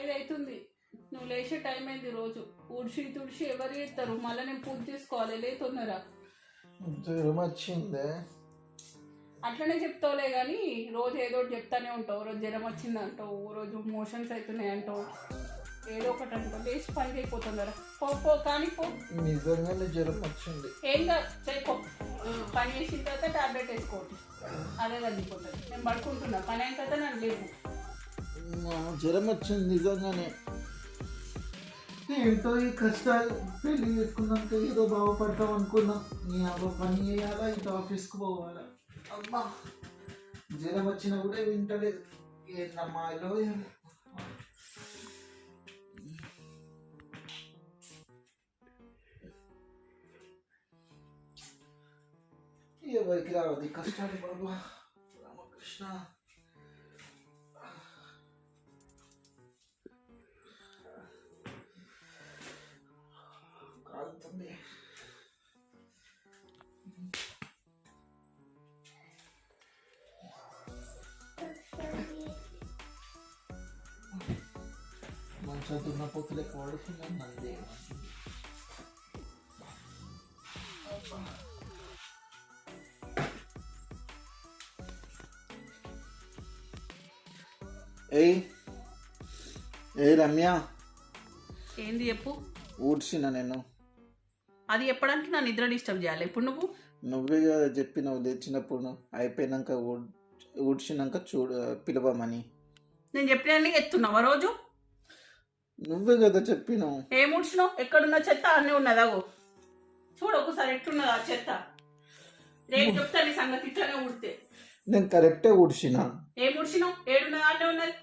5 అవుతుంది. నువ్వు లేచే టైం అయింది. రోజు ఊడ్చి తుడిచి ఎవరు చేస్తారు? మళ్ళీ నేను పూజ చేసుకోవాలి. లే తొందర. జ్వరం వచ్చిందే. అట్లనే చెప్తావులే కానీ రోజు ఏదో ఒకటి చెప్తానే ఉంటావు. రోజు జ్వరం వచ్చింది అంటావు, రోజు మోషన్స్ అవుతున్నాయి అంటావు, ఏదో ఒకటి అంటావు. లేచి పని అయిపోతుందరా. పో కానీ పో. నిజంగానే జ్వరం వచ్చింది. ఏం కాదు, చేయపో. పని చేసిన తర్వాత టాబ్లెట్ వేసుకోవద్దు, అదే తగ్గిపోతుంది. నేను పడుకుంటున్నా, పని అయిన తర్వాత నన్ను లేవు. జ్వరం వచ్చింది నిజంగానే. ఏంటో ఈ కష్టాలు. పెళ్లి చేసుకున్నాక ఏదో బాగుపడతాం అనుకున్నాం. నీ అవ్వ పని చేయాలా, ఇటు ఆఫీస్కి పోవాలా. అమ్మా జ్వరం వచ్చినా కూడా వింటలేదు. ఏంటమ్మాయిలో ఏమో. ఎవరికి రావద్దు కష్టాలు బాబా. రామకృష్ణ. కాలుతుంది. మంచిగా దున్నపోతులు ఎక్కువ పడుతున్నాను అంతే. ఏ రమ్య, ఏంది చెప్పు. ఊడ్చిన నేను. అది చెప్పడానికి నా నిద్ర డిస్టర్బ్ చేయాలి ఇప్పుడు నువ్వు? నువ్వే కదా చెప్పినావు తెచ్చినప్పుడు అయిపోయినాక ఊడ్చినాక పిలవమని. నేను చెప్పిన ఎత్తున్నావా రోజు? నువ్వే కదా చెప్పినావు. ఏం ఊడ్చినావు? ఎక్కడున్న చెత్త అన్నీ ఉన్నదాగో చూడు ఒకసారి. ఎట్లున్నది ఆ చెత్త? రేపు చెప్తా నీ సంగతి. ఇట్లనే ఊడితే నేను కరెక్టే ఊడ్చిన. ఏం ఊడ్చినావు? ఏడున్నది అన్నీ ఉన్నది.